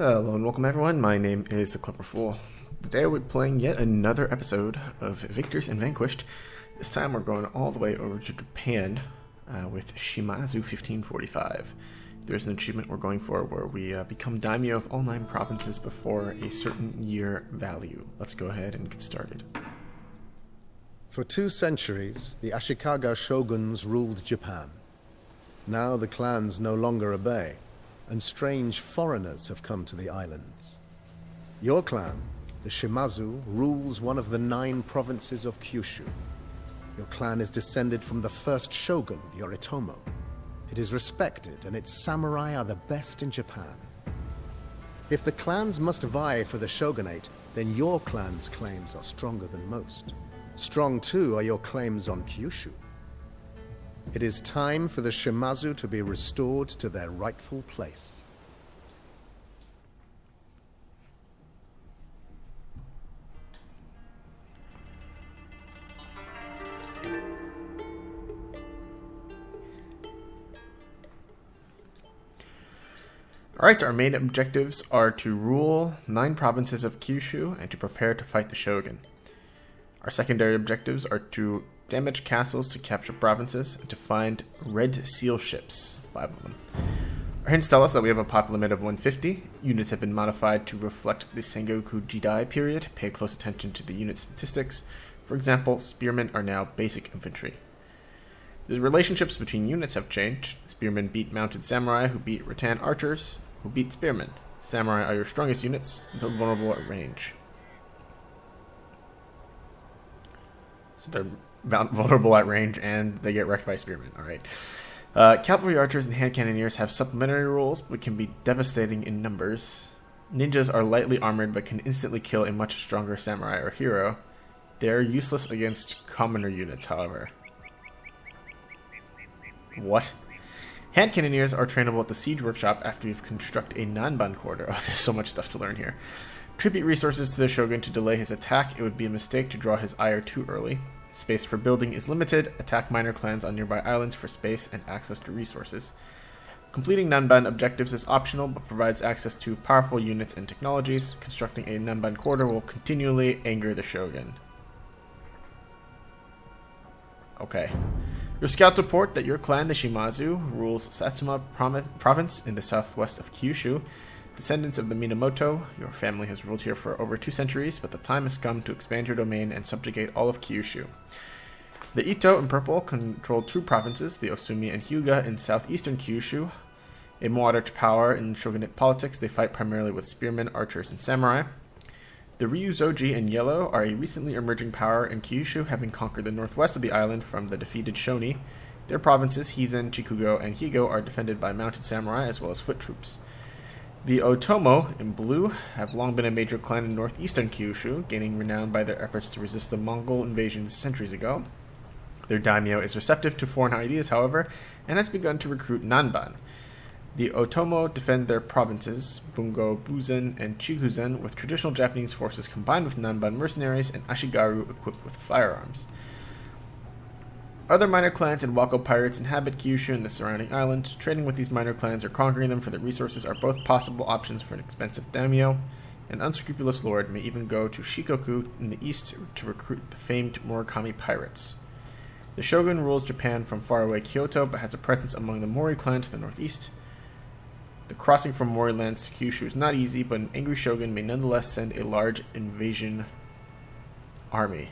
Hello and welcome everyone, my name is The Clever Fool. Today we're playing yet another episode of Victors and Vanquished. This time we're going all the way over to Japan with Shimazu 1545. There's an achievement we're going for where we become Daimyo of all 9 provinces before a certain year value. Let's go ahead and get started. For 2 centuries, the Ashikaga shoguns ruled Japan. Now the clans no longer obey, and strange foreigners have come to the islands. Your clan, the Shimazu, rules one of the 9 provinces of Kyushu. Your clan is descended from the first shogun, Yoritomo. It is respected, and its samurai are the best in Japan. If the clans must vie for the shogunate, then your clan's claims are stronger than most. Strong, too, are your claims on Kyushu. It is time for the Shimazu to be restored to their rightful place. Alright, our main objectives are to rule 9 provinces of Kyushu and to prepare to fight the shogun. Our secondary objectives are to damage castles to capture provinces, and to find red seal ships, 5 of them. Our hints tell us that we have a pop limit of 150. Units have been modified to reflect the Sengoku Jidai period. Pay close attention to the unit statistics. For example, spearmen are now basic infantry. The relationships between units have changed. Spearmen beat mounted samurai, who beat rattan archers, who beat spearmen. Samurai are your strongest units, though vulnerable at range. So they're vulnerable at range, and they get wrecked by spearmen. Alright. Cavalry archers and hand cannoneers have supplementary rules, but can be devastating in numbers. Ninjas are lightly armored, but can instantly kill a much stronger samurai or hero. They are useless against commoner units, however. What? Hand cannoneers are trainable at the siege workshop after you've construct a Nanban corridor. Oh, there's so much stuff to learn here. Tribute resources to the shogun to delay his attack. It would be a mistake to draw his ire too early. Space for building is limited. Attack minor clans on nearby islands for space and access to resources. Completing Nanban objectives is optional, but provides access to powerful units and technologies. Constructing a Nanban corridor will continually anger the shogun. Okay. Your scouts report that your clan, the Shimazu, rules Satsuma province in the southwest of Kyushu. Descendants of the Minamoto, your family has ruled here for over 2 centuries, but the time has come to expand your domain and subjugate all of Kyushu. The Ito in purple control 2 provinces, the Osumi and Hyuga in southeastern Kyushu. A moderate power in shogunate politics, they fight primarily with spearmen, archers, and samurai. The Ryuzoji in yellow are a recently emerging power in Kyushu, having conquered the northwest of the island from the defeated Shoni. Their provinces, Hizen, Chikugo, and Higo, are defended by mounted samurai as well as foot troops. The Otomo, in blue, have long been a major clan in northeastern Kyushu, gaining renown by their efforts to resist the Mongol invasions centuries ago. Their daimyo is receptive to foreign ideas, however, and has begun to recruit Nanban. The Otomo defend their provinces, Bungo, Buzen, and Chiguzen, with traditional Japanese forces combined with Nanban mercenaries and Ashigaru equipped with firearms. Other minor clans and Wako pirates inhabit Kyushu and the surrounding islands. Trading with these minor clans or conquering them for their resources are both possible options for an expensive daimyo. An unscrupulous lord may even go to Shikoku in the east to recruit the famed Murakami pirates. The shogun rules Japan from faraway Kyoto, but has a presence among the Mori clan to the northeast. The crossing from Mori lands to Kyushu is not easy, but an angry shogun may nonetheless send a large invasion army.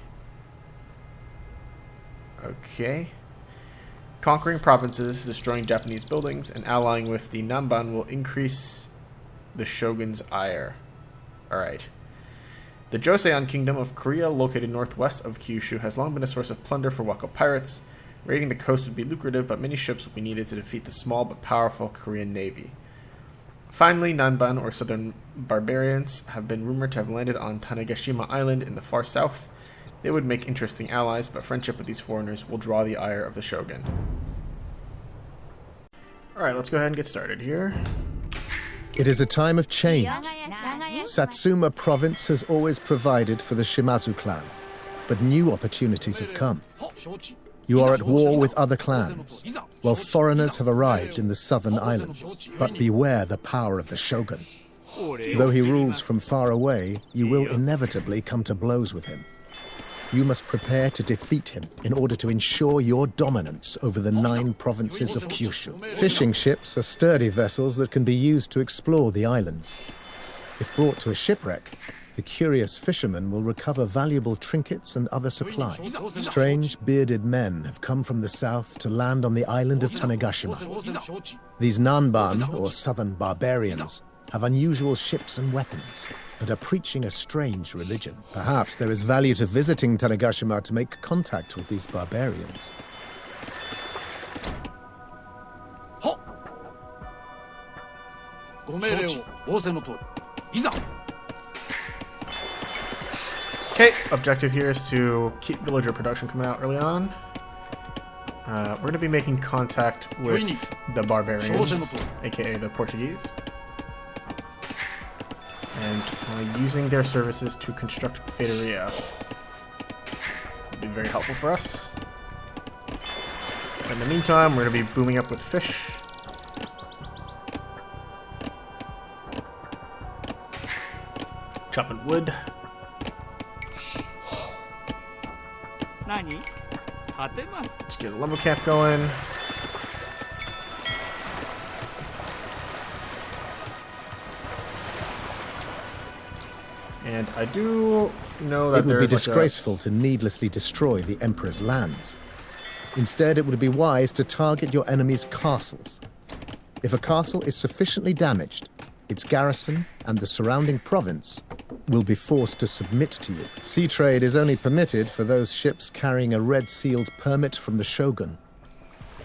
Okay. Conquering provinces, destroying Japanese buildings, and allying with the Nanban will increase the shogun's ire. Alright. The Joseon Kingdom of Korea, located northwest of Kyushu, has long been a source of plunder for Wako pirates. Raiding the coast would be lucrative, but many ships will be needed to defeat the small but powerful Korean navy. Finally, Nanban, or southern barbarians, have been rumored to have landed on Tanegashima Island in the far south. They would make interesting allies, but friendship with these foreigners will draw the ire of the shogun. Alright, let's go ahead and get started here. It is a time of change. Satsuma province has always provided for the Shimazu clan, but new opportunities have come. You are at war with other clans, while foreigners have arrived in the southern islands. But beware the power of the shogun. Though he rules from far away, you will inevitably come to blows with him. You must prepare to defeat him in order to ensure your dominance over the 9 provinces of Kyushu. Fishing ships are sturdy vessels that can be used to explore the islands. If brought to a shipwreck, the curious fishermen will recover valuable trinkets and other supplies. Strange, bearded men have come from the south to land on the island of Tanegashima. These Nanban, or southern barbarians, have unusual ships and weapons, and are preaching a strange religion. Perhaps there is value to visiting Tanegashima to make contact with these barbarians. Okay, objective here is to keep villager production coming out early on. We're going to be making contact with the barbarians, aka the Portuguese, and using their services to construct Feitoria. Will be very helpful for us. In the meantime, we're going to be booming up with fish. Chopping wood. Let's get a lumber camp going. And I do know that it would be disgraceful to needlessly destroy the Emperor's lands. Instead, it would be wise to target your enemy's castles. If a castle is sufficiently damaged, its garrison and the surrounding province will be forced to submit to you. Sea trade is only permitted for those ships carrying a red sealed permit from the shogun.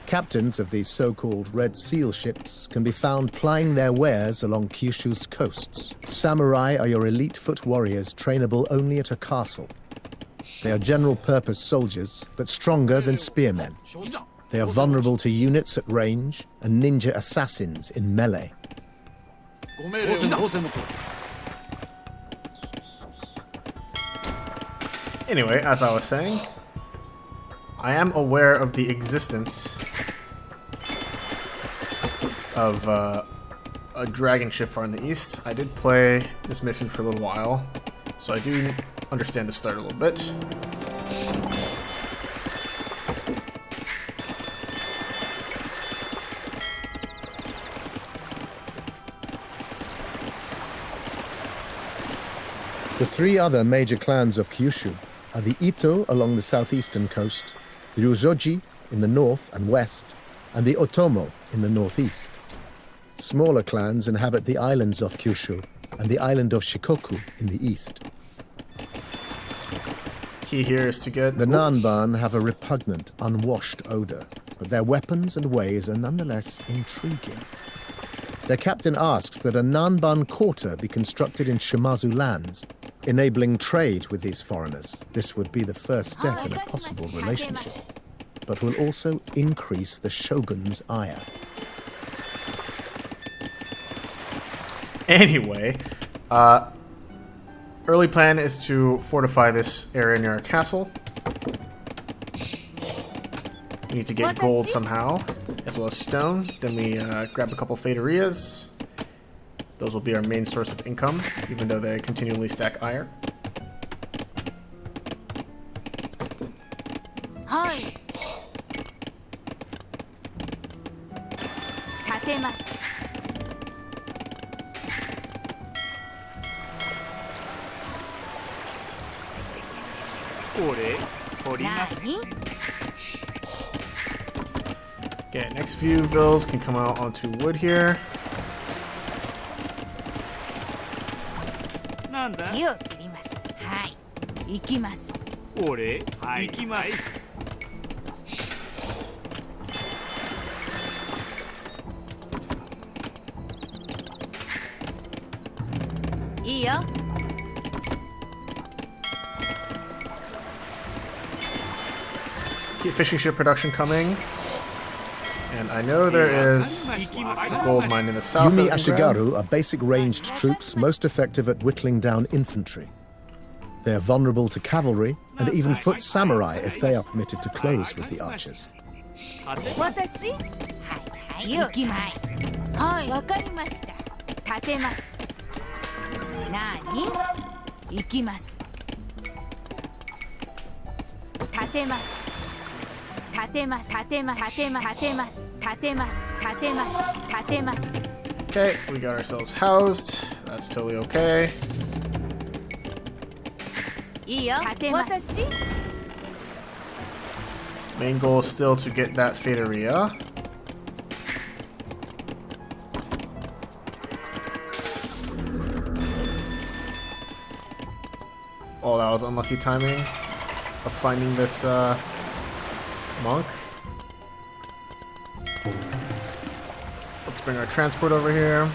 Captains of these so-called Red Seal ships can be found plying their wares along Kyushu's coasts. Samurai are your elite foot warriors trainable only at a castle. They are general-purpose soldiers, but stronger than spearmen. They are vulnerable to units at range and ninja assassins in melee. Anyway, as I was saying, I am aware of the existence of a dragon ship far in the east. I did play this mission for a little while, so I do understand the start a little bit. The 3 other major clans of Kyushu are the Ito along the southeastern coast, the Ryujoji in the north and west, and the Otomo in the northeast. Smaller clans inhabit the islands of Kyushu and the island of Shikoku in the east. Key here is to get... The Nanban have a repugnant, unwashed odor, but their weapons and ways are nonetheless intriguing. Their captain asks that a Nanban quarter be constructed in Shimazu lands, enabling trade with these foreigners. This would be the first step in a possible relationship, but will also increase the shogun's ire. Anyway, early plan is to fortify this area near our castle. We need to get gold somehow, as well as stone. Then we grab a couple Feitorias. Those will be our main source of income, even though they continually stack iron. Hi. Okay, next few bills can come out onto wood here. Keep fishing ship production coming. And I know there is a gold mine in the south. Yumi Ashigaru are basic ranged troops most effective at whittling down infantry. They are vulnerable to cavalry and even foot samurai if they are permitted to close with the archers. 何行きます立てます立てます立てます立てます立てます立てます立てます立てます Okay, we got ourselves housed. That's totally okay. いいよ立てます Main goal is still to get that Fedoria. Oh, that was unlucky timing of finding this monk. Let's bring our transport over here.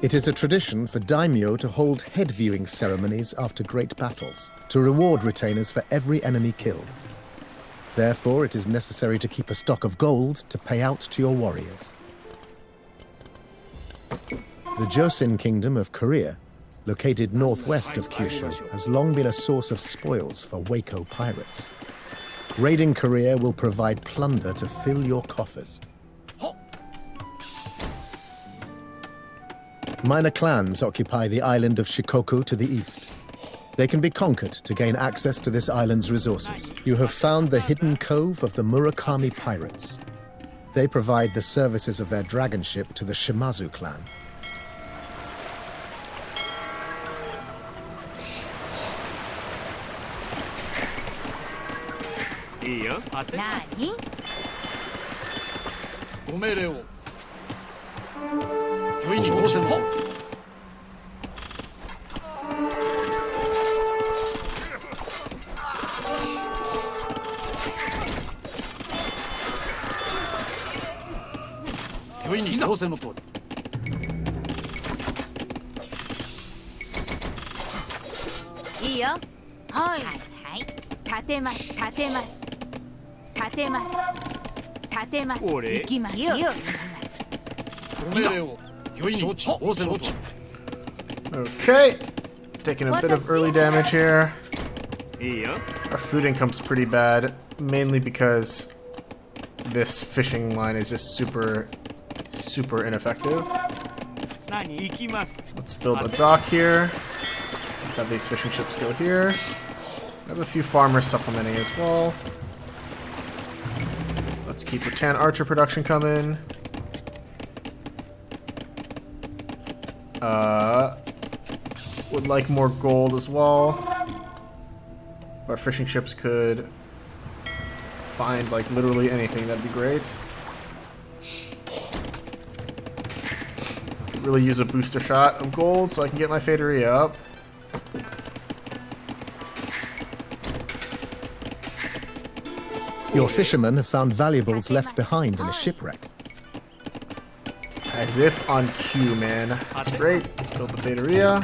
It is a tradition for Daimyo to hold head viewing ceremonies after great battles, to reward retainers for every enemy killed. Therefore, it is necessary to keep a stock of gold to pay out to your warriors. The Joseon Kingdom of Korea, located northwest of Kyushu, has long been a source of spoils for Waco pirates. Raiding Korea will provide plunder to fill your coffers. Minor clans occupy the island of Shikoku to the east. They can be conquered to gain access to this island's resources. You have found the hidden cove of the Murakami pirates. They provide the services of their dragon ship to the Shimazu clan.いいよはいはい立てます立てます立てます立てます行きますよ Okay, taking a bit of early damage here. Our food income's pretty bad, mainly because this fishing line is just super ineffective. Let's build a dock here. Let's have these fishing ships go here. I have a few farmers supplementing as well. Let's keep rattan archer production coming. Would like more gold as well. If our fishing ships could find like literally anything, that'd be great. Could really use a booster shot of gold so I can get my Fedoria up. Your fishermen have found valuables left behind in a shipwreck. As if on cue, man. That's great. Let's build the Fedoria.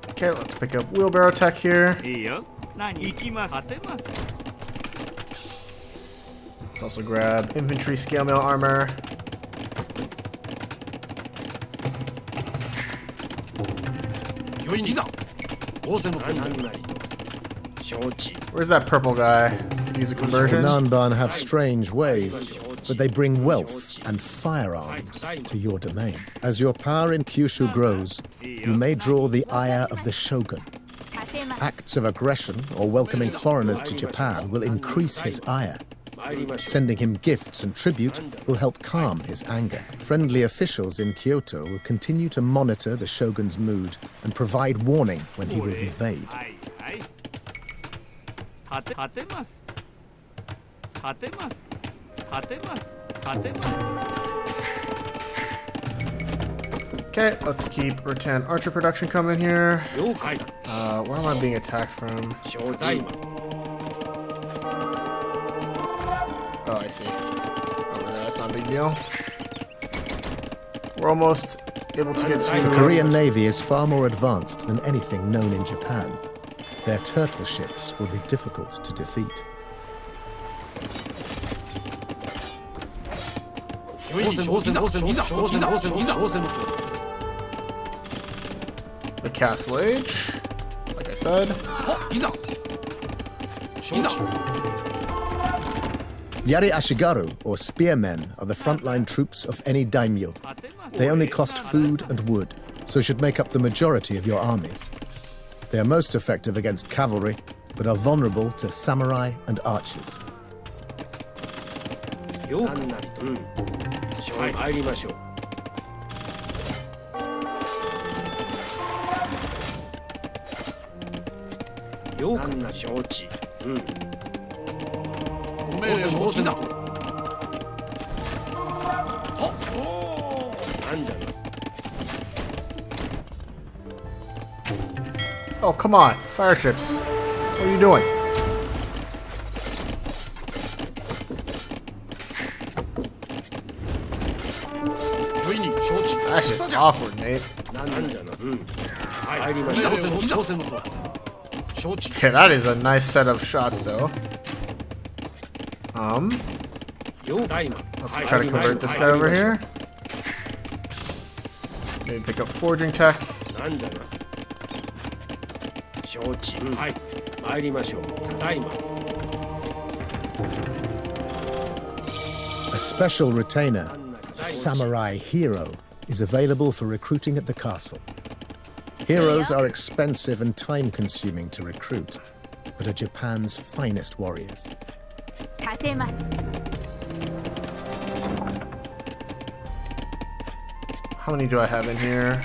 Okay, let's pick up wheelbarrow tech here. Let's also grab infantry scale mail armor. Where's that purple guy? Use a conversion. Nanban have strange ways, but they bring wealth and firearms to your domain. As your power in Kyushu grows, you may draw the ire of the shogun. Acts of aggression or welcoming foreigners to Japan will increase his ire. Sending him gifts and tribute will help calm his anger. Friendly officials in Kyoto will continue to monitor the shogun's mood and provide warning when he will invade. Okay, let's keep rattan archer production coming here. Where am I being attacked from? Oh, I see. Oh, no, that's not a big deal. We're almost able to get The to... Korean Navy is far more advanced than anything known in Japan. Their turtle ships will be difficult to defeat. The Castle Age, like I said. Yari Ashigaru, or spearmen, are the frontline troops of any daimyo. They only cost food and wood, so should make up the majority of your armies. They are most effective against cavalry, but are vulnerable to samurai and archers. Oh, come on. Fire ships. What are you doing? That's just awkward, Nate. Yeah, that is a nice set of shots, though. Let's try to convert this guy over here. Maybe pick up forging tech. A special retainer, a samurai hero, is available for recruiting at the castle. Heroes are expensive and time-consuming to recruit, but are Japan's finest warriors. How many do I have in here?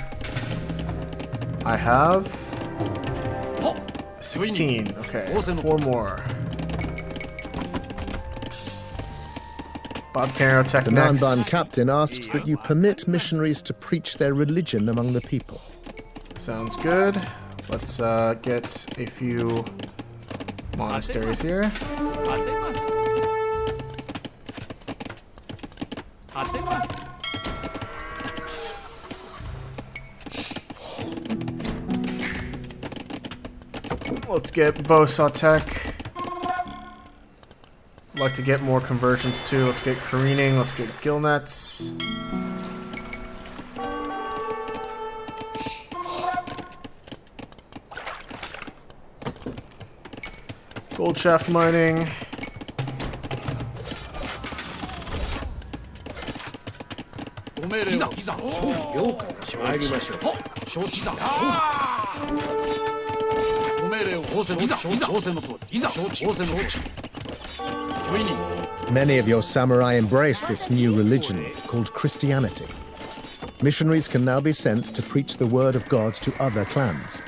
I have 16. Okay, 4 more. Bob Caro Tech The next. Nanban captain asks that you permit missionaries to preach their religion among the people. Sounds good. Let's get a few monasteries here. Let's get Bosa Tech. I'd like to get more conversions too. Let's get careening. Let's get gill nets. Gold shaft mining. Many of your samurai embrace this new religion called Christianity. Missionaries can now be sent to preach the word of God to other clans.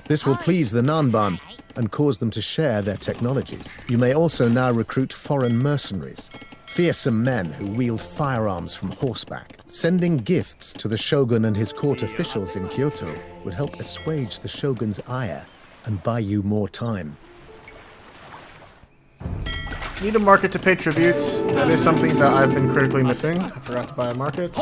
This will please the Nanban and cause them to share their technologies. You may also now recruit foreign mercenaries, fearsome men who wield firearms from horseback. Sending gifts to the shogun and his court officials in Kyoto would help assuage the shogun's ire and buy you more time. Need a market to pay tribute. That is something that I've been critically missing. I forgot to buy a market.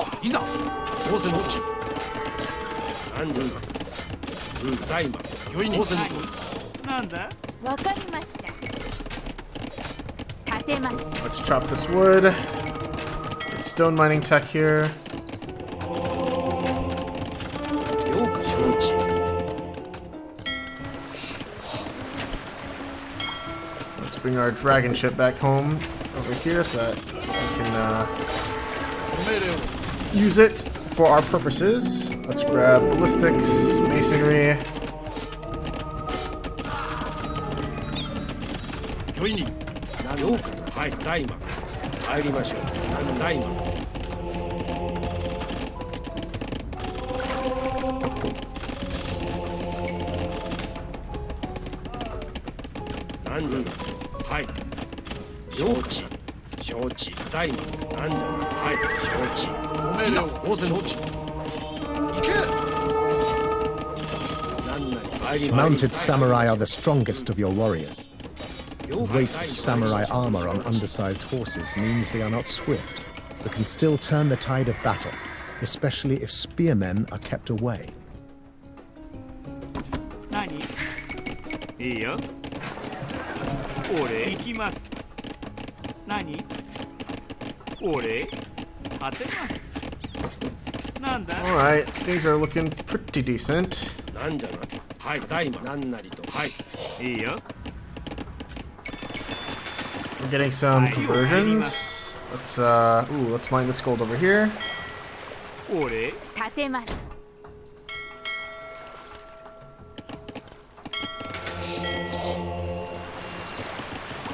Let's chop this wood. Get stone mining tech here. Let's bring our dragon ship back home over here so that we can use it for our purposes. Let's grab ballistics, masonry. Mounted samurai are the strongest of your warriors. The weight of samurai armor on undersized horses means they are not swift, but can still turn the tide of battle. especially if spearmen are kept away. 何？いいよ。俺行きます。何？俺当てます。なんだ？ Alright, things are looking pretty decent. なんじゃな。はい、大魔なんなりと。はい。いいよ。 We're getting some conversions. Let's mine this gold over here. 俺立てます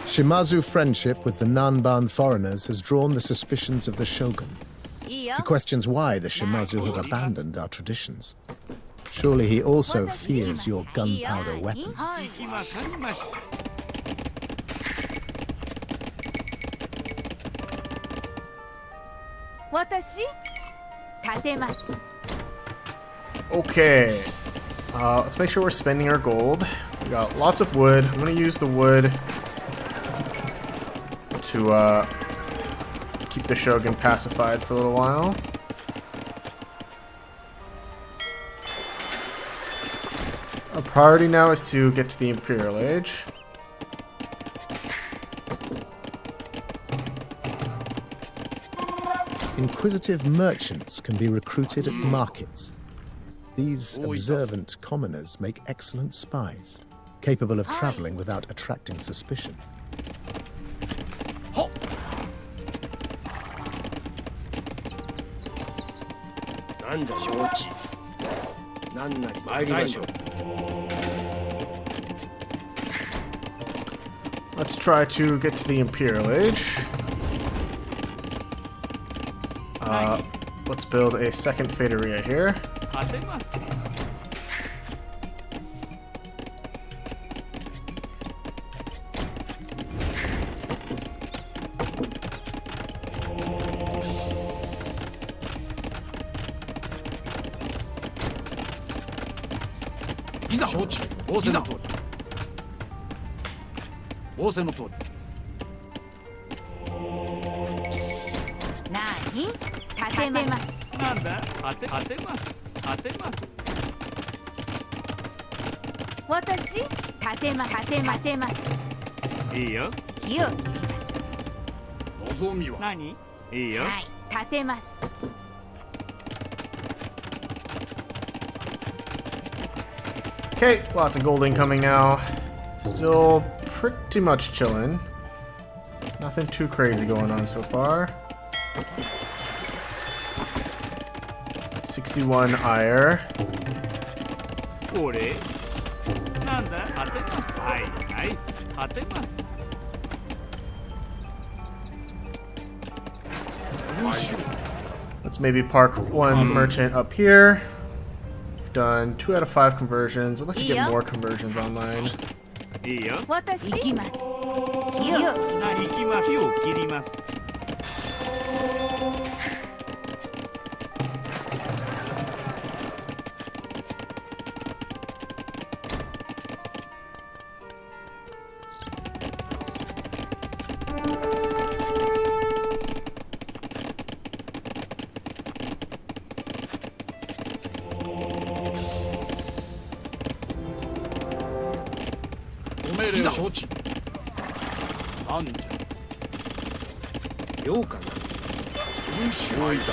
Shimazu friendship with the Nanban foreigners has drawn the suspicions of the shogun. いいよ He questions why the Shimazu have abandoned our traditions. Surely he also fears your gunpowder weapon. はい行きまかりました。 私立てます Okay. Let's make sure we're spending our gold. We got lots of wood. I'm gonna use the wood to keep the shogun pacified for a little while. Our priority now is to get to the Imperial Age. Inquisitive merchants can be recruited at markets. These observant commoners make excellent spies, capable of traveling without attracting suspicion. なんだ承知。なんなり参りましょう。 Let's try to get to the Imperial Age. Let's build a second Faderia here. 立てます。 いざ承知。仰せの通り。仰せの通り。何立てますなんだ。立てます。立てます。 私立てます立てますいいよ。火を切ります望みは。何？いいよ。はい立てます Okay, lots of gold incoming now. Still pretty much chilling. Nothing too crazy going on so far. 61 ire. 俺なんだ。立てます。はいはい立てます。 Let's maybe park one merchant up here. We've done 2 out of 5 conversions. We'd like to get more conversions online. いいよ。私行きます火を切ります行きます。火を切ります。 命令承知。なんじゃ。ようかな。分子はいだ。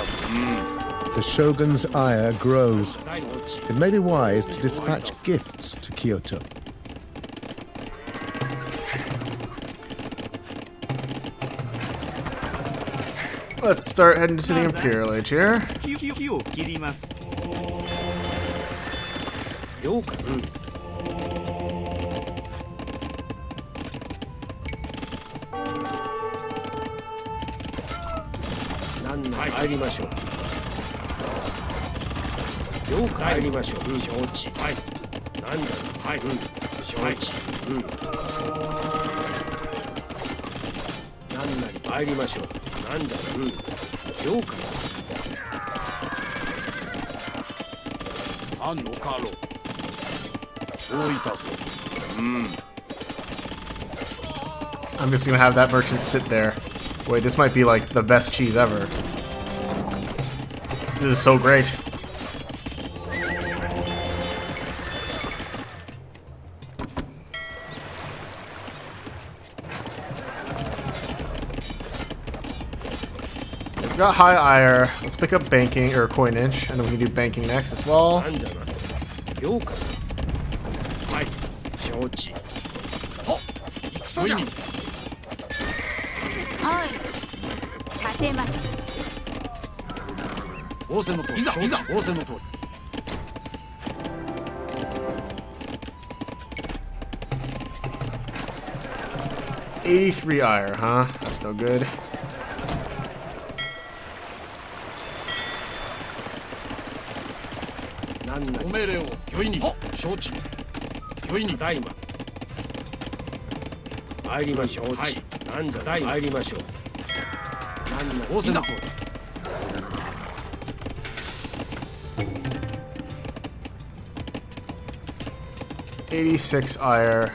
The shogun's ire grows. 大のち。 It may be wise to dispatch gifts to Kyoto. Let's start heading to the Imperial Age here. 火を切ります。ようかな。入りましょう。了解。入りましょう。承知。はい。なんだ。はい。承知。なんなり入りましょう。なんだ。了解。あんのかろう。そういたぞ。I'm just gonna have that merchant sit there. Wait, this might be like the best cheese ever. This is so great. We've got high ire. Let's pick up banking or coinage, and then we can do banking next as well. 了解。はい、承知。はっ、行くぞ。はい。立てます。仰せの通り。いざ、いざ。仰せの通り。83 ire, huh? That's no good. ご命令を。御意に。承知。御意に。大魔。参りましょう。はい。なんだ。大参りましょう。なんだ。仰せの通り。 86 ire.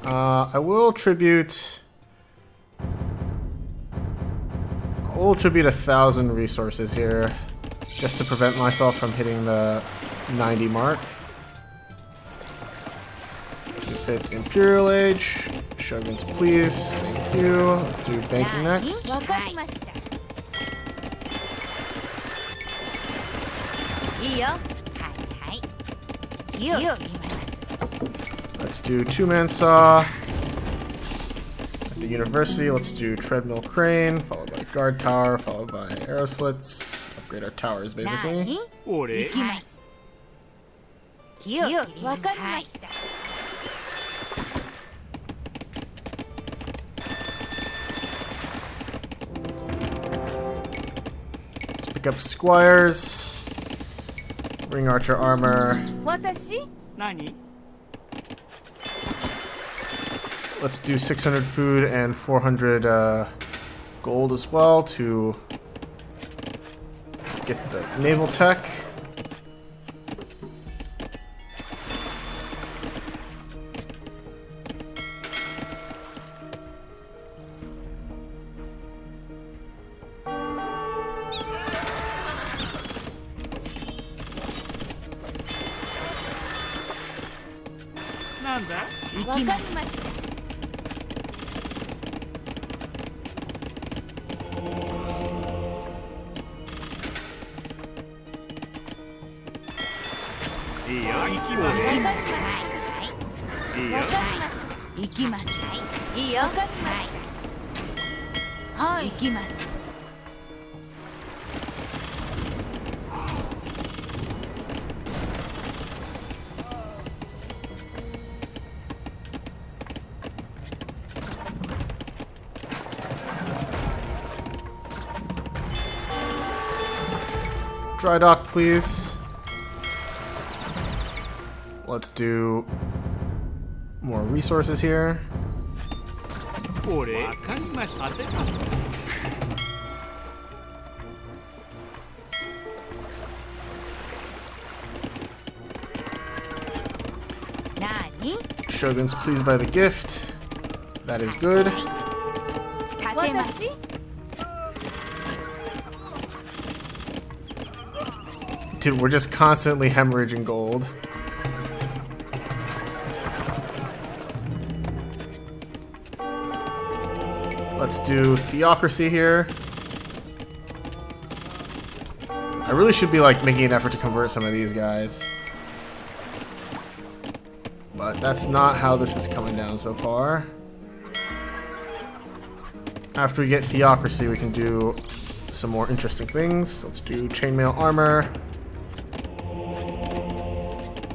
I will tribute 1,000 resources here, just to prevent myself from hitting the 90 mark. Hit Imperial Age. Shoguns, please. Thank you. Let's do banking next. Let's do two-man saw. At the university, let's do treadmill crane, followed by guard tower, followed by arrow slits. Upgrade our towers, basically. Let's pick up squires. Ring archer armor. 何 Let's do 600 food and 400 gold as well to get the naval tech. Nanban? わかりました。 いいよ、行きます。いいよ。行きます。いいよ。わかりました。はい。行きます。 Dry dock, please. Let's do more resources here. 俺、わかりました。何? Shoguns, please buy the gift. That is good. 立てます。 Dude, we're just constantly hemorrhaging gold. Let's do theocracy here. I really should be like making an effort to convert some of these guys. But that's not how this is coming down so far. After we get theocracy, we can do some more interesting things. Let's do chainmail armor.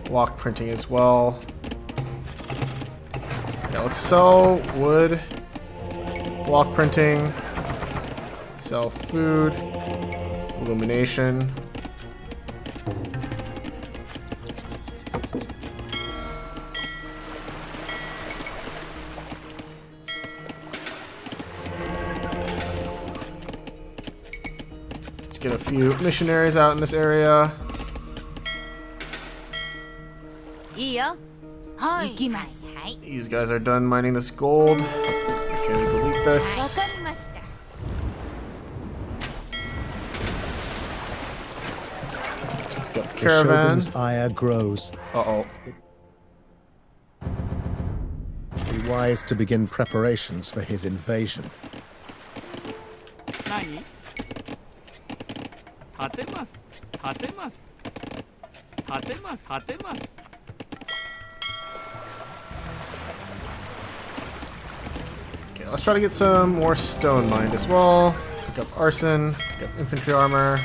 Block printing as well. Yeah, let's sell wood, block printing, sell food, illumination. Let's get a few missionaries out in this area. いいよ。はい。行きます。はい。 These guys are done mining this gold. Okay, we delete わ this. かりました。caravan. Shogun's ire grows. Uh-oh. Be wise to begin preparations for his invasion. 何立てます立てます立てます立てます Okay, let's try to get some more stone mined as well. Pick up arson, pick up infantry armor.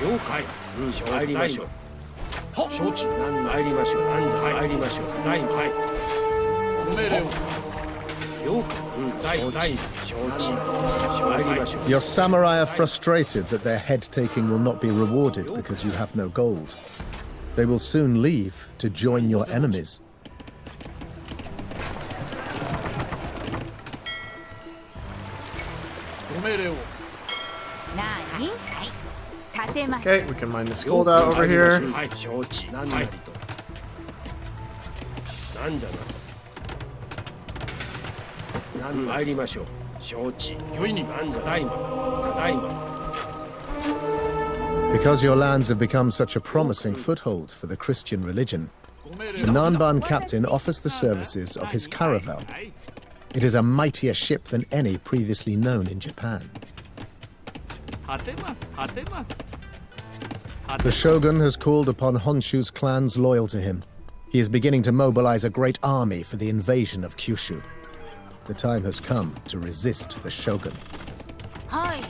了解。参りましょう。承知。参りましょう。参りましょう。はい。ご命令を。了解。承知。参りましょう。 Your samurai are frustrated that their head-taking will not be rewarded because you have no gold. They will soon leave to join your enemies. ご命令を。何立てます Okay, we can mine this gold out over here. はい、承知。何なりと。なんだな。参りましょう。承知。よいに。なんだ。ただいま。ただいま。 Because your lands have become such a promising foothold for the Christian religion, the Nanban captain offers the services of his caravel. It is a mightier ship than any previously known in Japan. 立てます立てます The shogun has called upon Honshu's clans loyal to him. He is beginning to mobilize a great army for the invasion of Kyushu. The time has come to resist the shogun. はい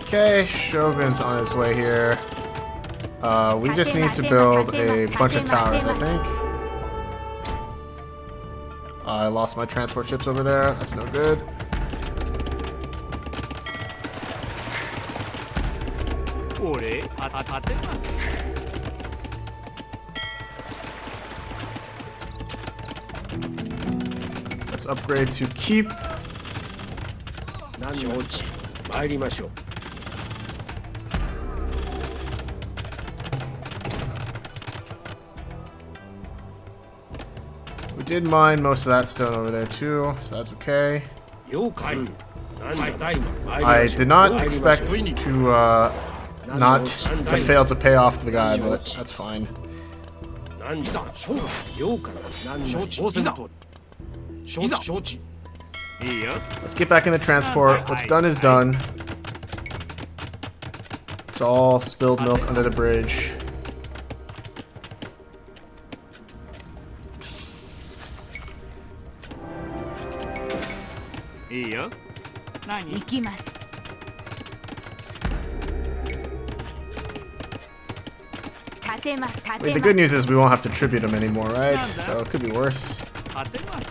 Okay, Shogun's on his way here. We just need to build a bunch of towers, I think. I lost my transport ships over there. That's no good. Let's upgrade to keep. 承知。参りましょう。 We did mine most of that stone over there too, so that's okay. 了解。なんだいま。 I did not expect to not to fail to pay off the guy, but that's fine. なんだ。了解。承知。いざ。承知。承知。 いいよ Let's get back in the transport. What's done is done. It's all spilled milk under the bridge. Iyo. 行きます 立てます立 I て mean, the ま good す news is we won't have to tribute him anymore, right? So it could be worse. 立てます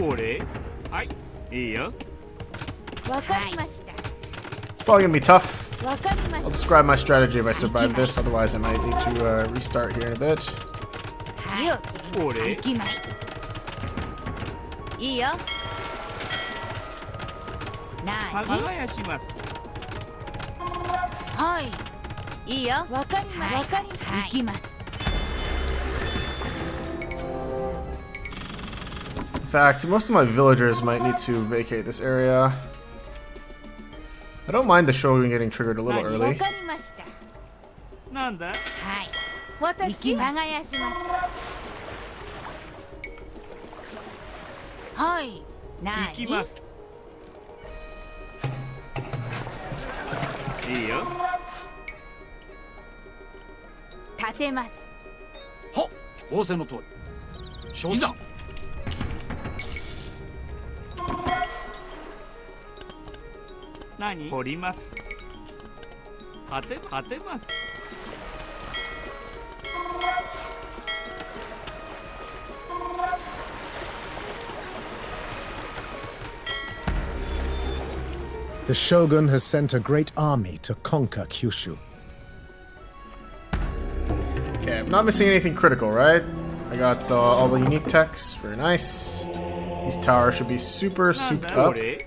俺はいいいよ わかりました It's probably gonna be tough. わかりま I'll した describe my strategy if I survive this, otherwise I might need to restart here in a bit. はい俺行きますいいよなに耕しますはいいいよわかりましたわかりました行きます In fact, most of my villagers might need to vacate this area. I don't mind the shogun getting triggered a little わ early. かりました なんだはい私耕しますはいなに行きますいいよ立てますはっ。仰せの通り。承知。 何掘ります立てます The shogun has sent a great army to conquer Kyushu. Okay, I'm not missing anything critical, right? I got all the unique techs. Very nice. These towers should be super souped up. 俺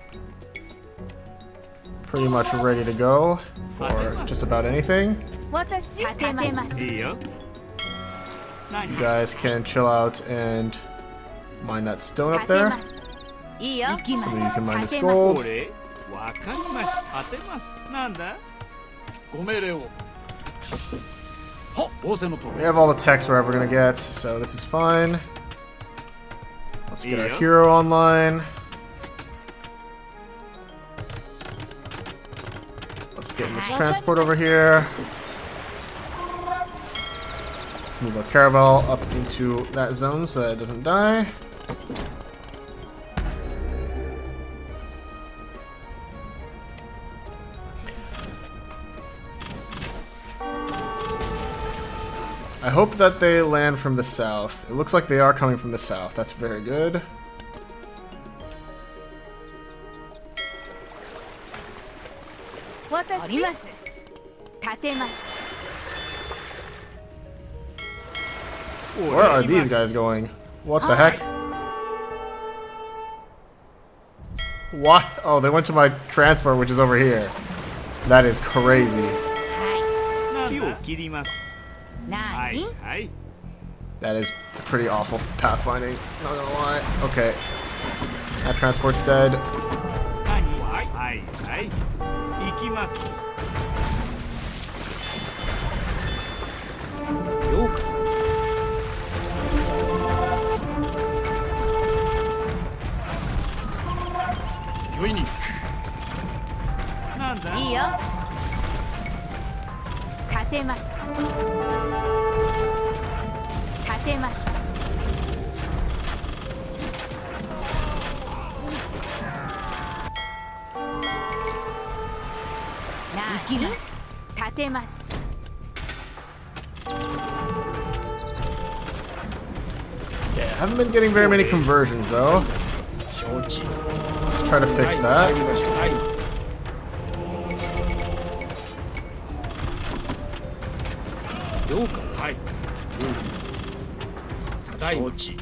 Pretty much ready to go for just about anything. 私立てますいいよ You guys can chill out and Mine that stone up there. いいよ。行きます。 So that you can mine this 立てます gold. これわかりました。立てます。なんだご命令を。は仰せのとお We り。 have all the techs we're ever gonna get, so this is fine. Let's get our hero online. Let's get this transport over here. Let's move our caravel up into that zone so that it doesn't die. I hope that they land from the south. It looks like they are coming from the south. That's very good. Where are these guys going? What the heck? What? Oh, they went to my transport, which is over here. That is crazy. 木を切ります。はい何？はい That is pretty awful pathfinding. Not gonna lie. Okay. That transport's dead. 何はいはいはい行きます。了解。よいに。なんだいいよ。立てます。立てます。行きます。立てます。 Yeah, haven't been getting very many conversions though. 承知。 Let's try to fix that. 参りましょう。はい。了解。はい。ただいま。承知。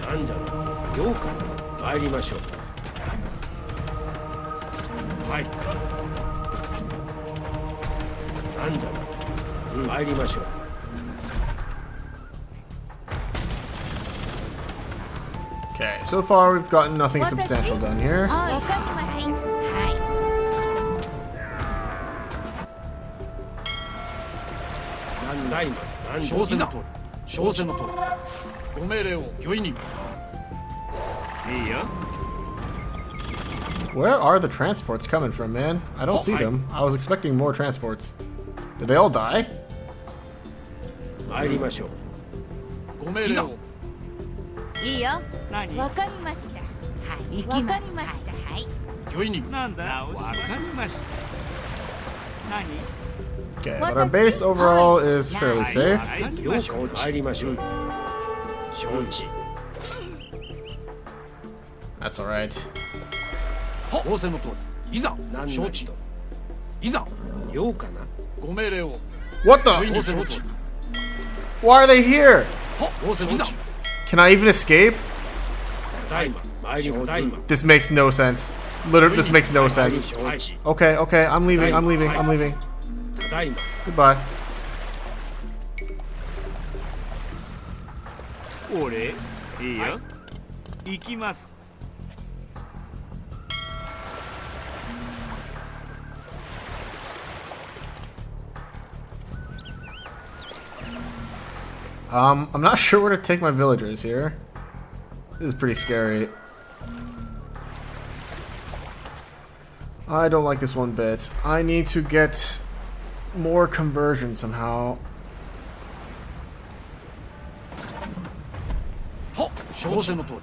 なんじゃろう。了解。参りましょう。はい。なんじゃろう。参りましょう。 Okay, so far we've gotten nothing substantial done here. わかりました。はい。 なんだ今。なん小説の通り。小説の通り。ご命令をよいに。いいよ。 Where are the transports coming from, man? I don't see them. I was expecting more transports. Did they all die? 参りましょう。ご命令を。いいよ。何わかりました。はい。行きます。わかりました。はい。よいに。なんだわかりました。何 Okay, but our base overall is fairly safe. 了解。参りましょう。承知。 That's alright. 仰せの通り。いざ。何承知。いざ。ようかな。ご命令を。 What よい the? に承知。 Why are they here? 仰せの通り。 Can I even escape? ただいま。参りま。ただいま。 This makes no sense. Literally, this makes no sense. 承知。 Okay, okay, I'm leaving, I'm leaving, I'm leaving. ただいま。 Goodbye. 俺いいよ。行きます。 I'm not sure where to take my villagers here. This is pretty scary. I don't like this one bit. I need to get more conversion somehow. は小説の通り。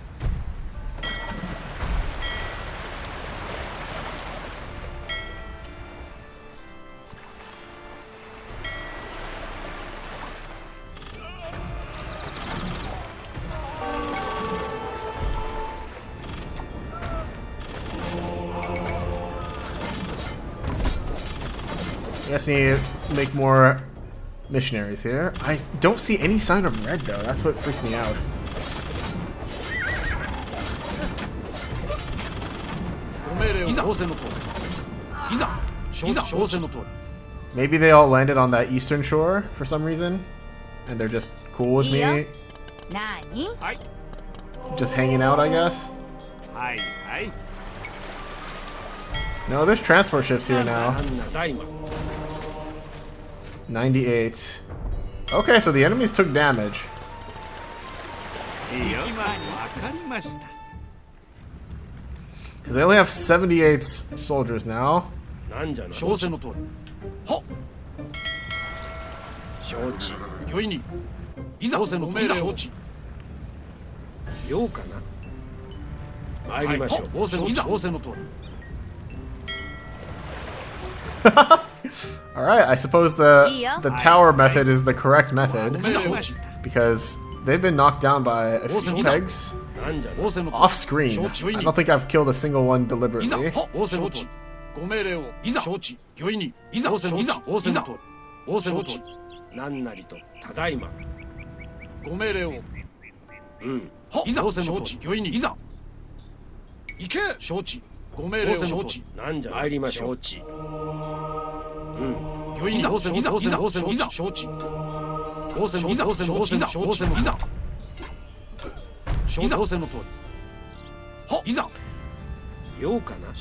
I guess I need to make more missionaries here. I don't see any sign of red though. That's what freaks me out. Maybe they all landed on that eastern shore for some reason, and they're just cool with me just hanging out, I guess. No, there's transport ships here now. 98. Okay, so the enemies took damage. Because they only have 78 soldiers now. Alright, I suppose the tower method is the correct method. Because they've been knocked down by a few pegs off screen. I don't think I've killed a single one deliberately.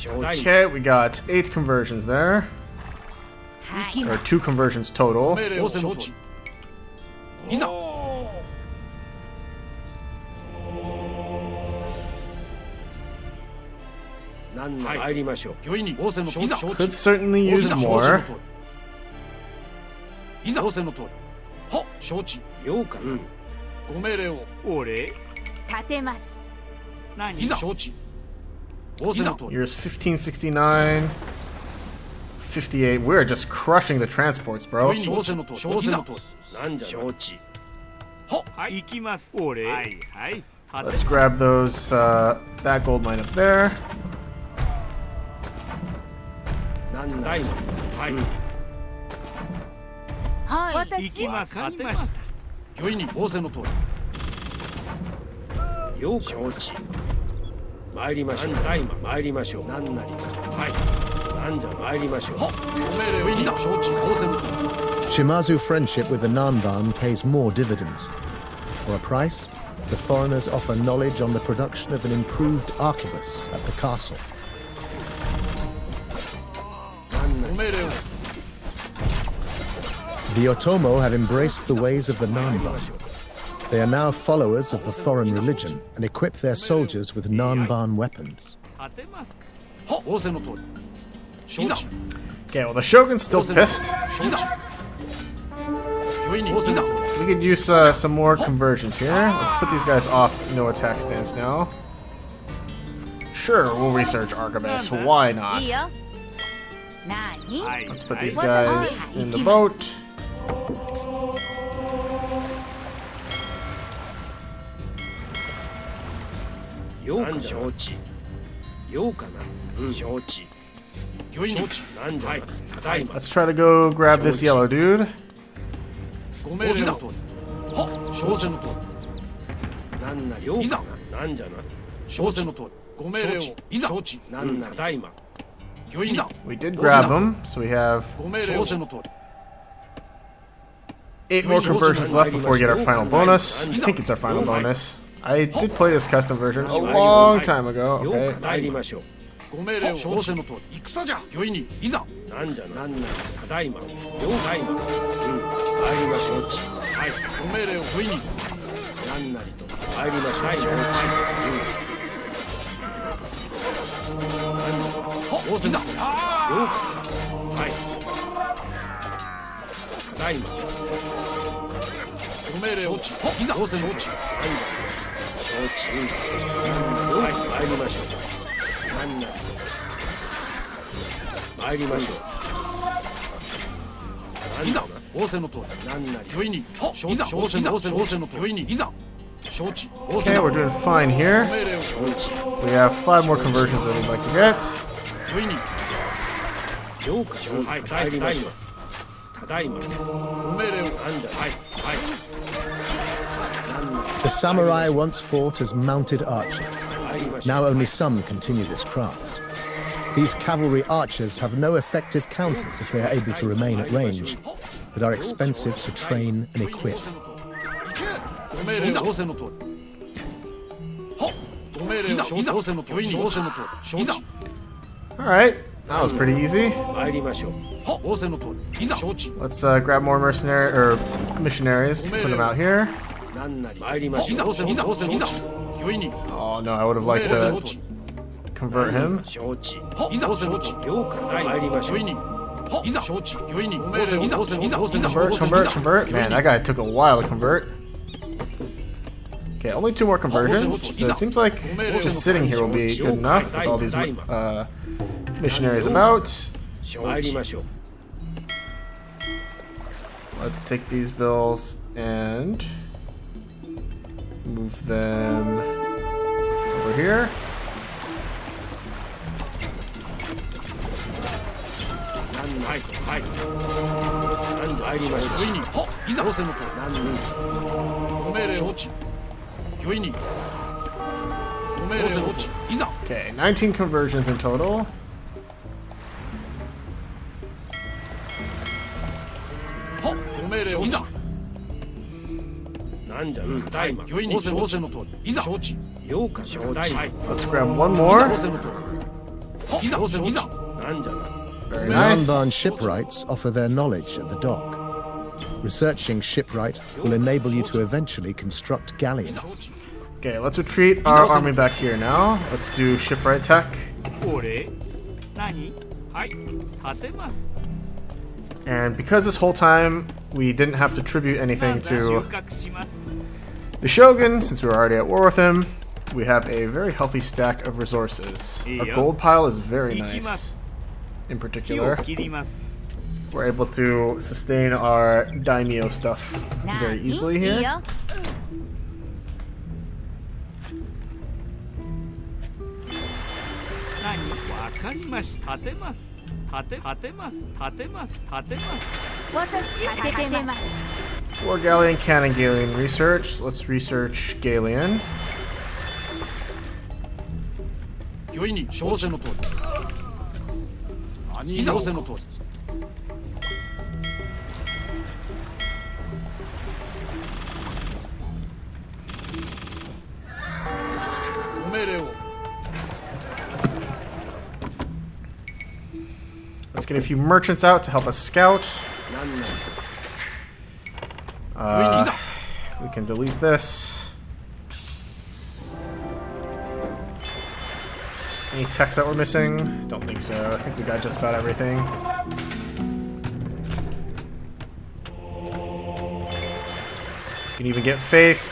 Okay, we got 8 conversions there. Or 2 conversions total. Could certainly use more. Years 1569, 58. We're just crushing the transports, bro. Let's grab those, that gold mine up there. Shimazu friendship with the Nanban pays more dividends. For a price, the foreigners offer knowledge on the production of an improved arquebus at the castle. The Otomo have embraced the ways of the Nanban. They are now followers of the foreign religion and equip their soldiers with Nanban weapons. Okay, well the shogun's still pissed. We could use some more conversions here. Let's put these guys off no attack stance now. Sure, we'll research arquebus. Why not? Let's put these guys in the boat. Let's try to go grab this yellow dude. We did grab him, so we have 8 more conversions left before we get our final bonus. I think it's our final bonus. I did play this custom version a long time ago. Okay. Okay, we're doing fine here. We have 5 more conversions that we'd like to get. The samurai once fought as mounted archers. Now only some continue this craft. These cavalry archers have no effective counters if they are able to remain at range, but are expensive to train and equip. Alright, that was pretty easy. Let's grab more missionaries, put them out here. Oh no, I would have liked to convert him. Convert. Man, that guy took a while to convert. Okay, only 2 more conversions, so it seems like just sitting here will be good enough with all these missionaries about. Let's take these bills and move them over here. Okay, 19 conversions in total. Let's grab one more. Very nice. Nanban shipwrights offer their knowledge at the dock. Researching shipwright will enable you to eventually construct galleons. Okay, let's retreat our army back here now. Let's do shipwright tech. And because this whole time we didn't have to tribute anything to the shogun, since we were already at war with him, we have a very healthy stack of resources. Our gold pile is very nice. In particular, we're able to sustain our Daimyo stuff very easily here. War Galleon, Cannon Galleon research. Let's research Galleon. Let's get a few merchants out to help us scout. We can delete this. Any text that we're missing? Don't think so. I think we got just about everything. You can even get faith.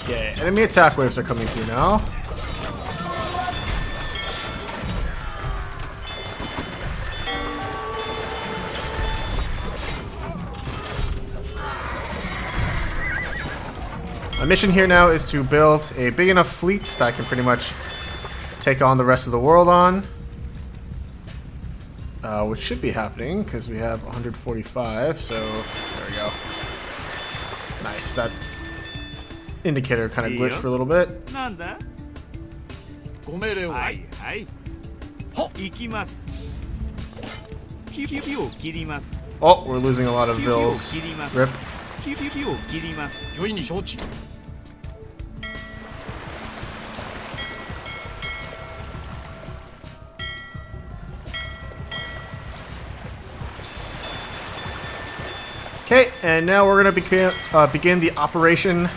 Okay, enemy attack waves are coming through now. My mission here now is to build a big enough fleet that I can pretty much take on the rest of the world on. Which should be happening because we have 145, so there we go. Nice, that indicator kind of glitched for a little bit. Oh, we're losing a lot of vills. Rip. Okay, and now we're going to begin the operation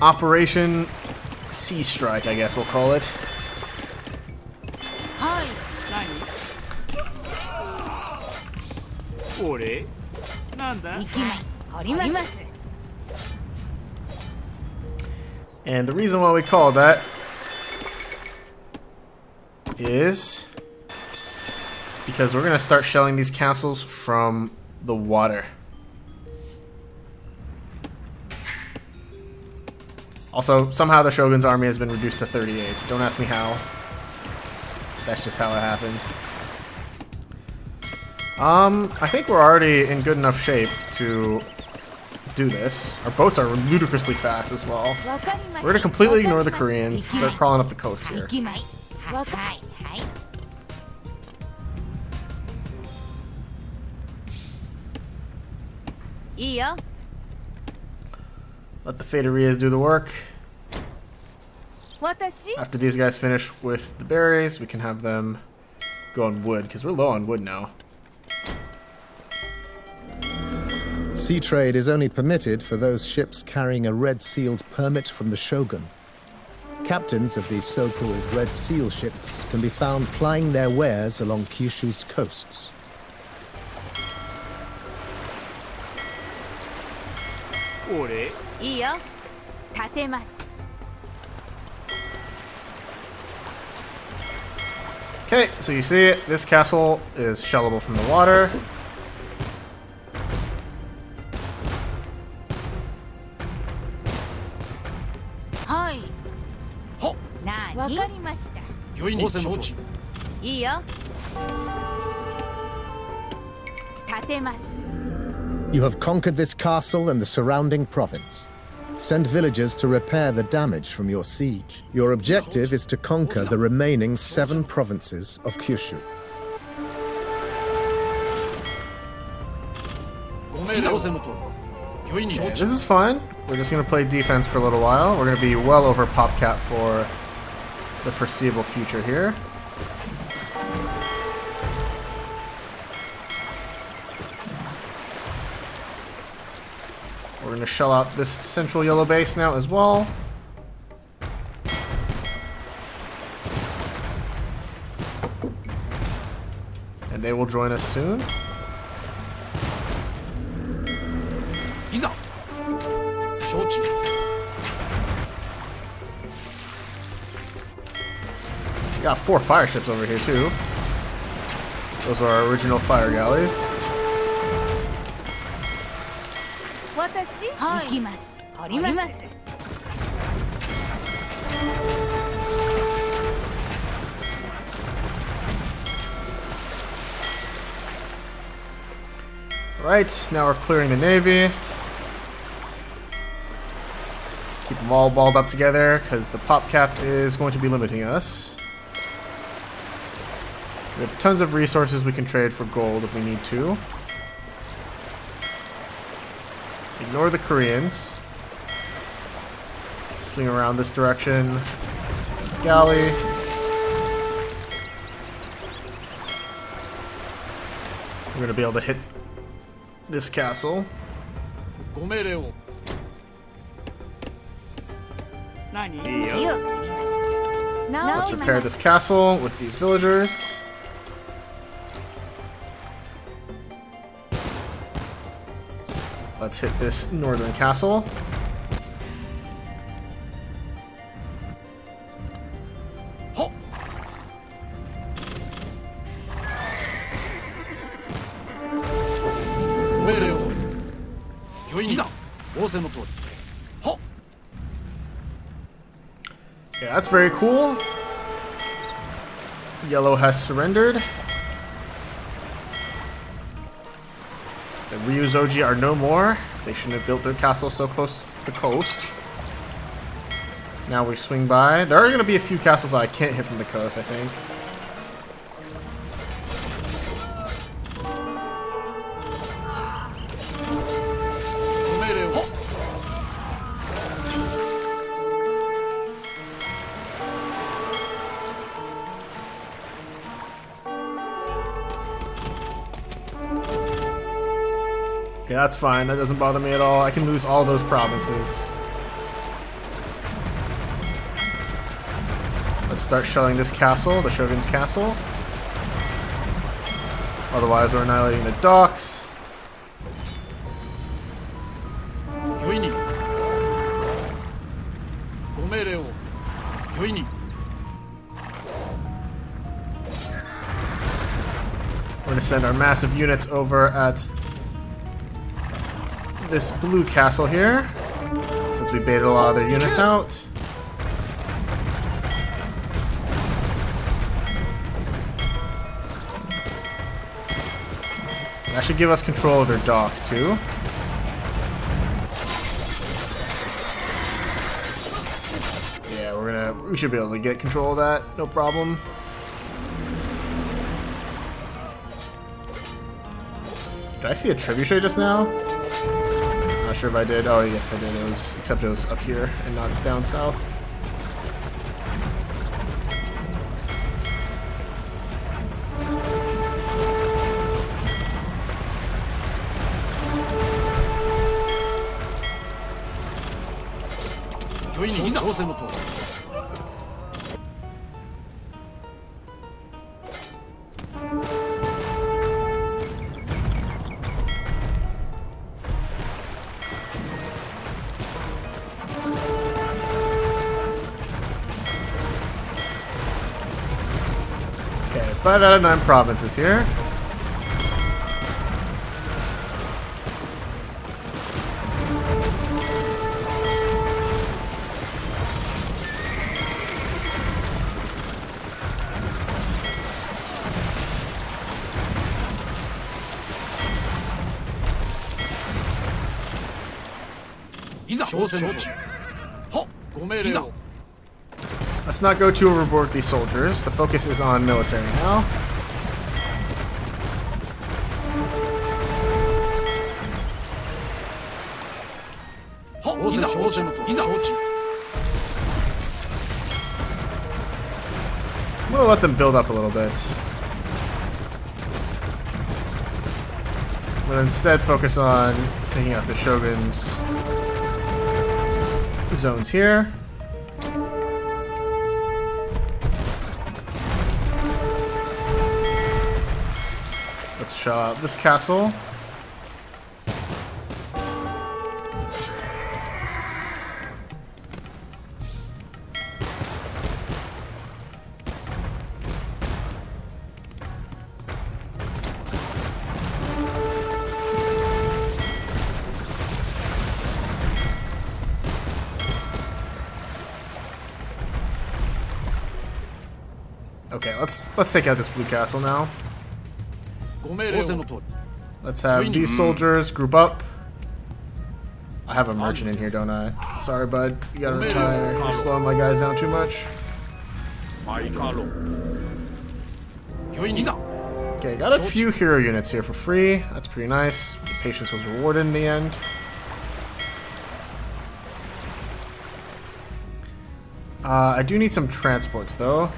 Operation Sea Strike, I guess we'll call it. はい。何俺なんだ行きます。おります。 And the reason why we call it that is because we're going to start shelling these castles from the water. Also, somehow the Shogun's army has been reduced to 38. Don't ask me how. That's just how it happened. I think we're already in good enough shape to do this. Our boats are ludicrously fast as well. We're going to completely ignore the Koreans and start crawling up the coast here. 行きます。はいはい。いいよ。 Let the Federias do the work. 私 After these guys finish with the berries, we can have them go on wood, because we're low on wood now. Sea trade is only permitted for those ships carrying a red sealed permit from the shogun. Captains of these so-called red seal ships can be found plying their wares along Kyushu's coasts. 俺いいよ。立てます。 Okay, so you see it. This castle is shellable from the water. Hi. はっなに？わかりました。良いに承知。いいよ。立てます。 You have conquered this castle and the surrounding province. Send villagers to repair the damage from your siege. Your objective is to conquer the remaining 7 provinces of Kyushu. ご命令仰せの通り。良いに承 Okay, 知。 this is fun. We're just going to play defense for a little while. We're going to be well over PopCap for the foreseeable future here. We're going to shell out this central yellow base now as well. And they will join us soon. いざ。承知。 We got 4 fire ships over here too. Those are our original fire galleys. 私行きます。おります。 Right, now we're clearing the navy. Keep them all balled up together because the PopCap is going to be limiting us. We have tons of resources we can trade for gold if we need to. Ignore the Koreans. Swing around this direction. Galley. We're going to be able to hit this castle. ご命令を。何火を切ります。 Let's repair this castle with these villagers. Let's hit this northern castle. Ho! ご命令を。良いにだ。仰せの通り。はっ。 Yeah, that's very cool. Yellow has surrendered. The Ryuzoji are no more. They shouldn't have built their castle so close to the coast. Now we swing by. There are going to be a few castles that I can't hit from the coast, I think. Yeah, that's fine. That doesn't bother me at all. I can lose all those provinces. start shelling this castle, the Shogun's castle. Otherwise, we're annihilating the docks. We're going to send our massive units over at this blue castle here, since we baited a lot of their units out. That should give us control of their docks too. Yeah, we should be able to get control of that, no problem. Did I see a trebuchet just now? Not sure if I did. Oh yes, I did. Except it was up here and not down south. Okay, 5 out of 9 provinces here. Let's not go too overboard with these soldiers. The focus is on military now. I'm gonna let them build up a little bit. But instead focus on taking out the Shogun's zones here. Let's shell out this castle. Okay, let's take out this blue castle now. Let's have these soldiers group up. I have a merchant in here, don't I? Sorry, bud. You gotta retire. You're slowing my guys down too much. Okay, got a few hero units here for free. That's pretty nice. The patience was rewarded in the end. I do need some transports, though.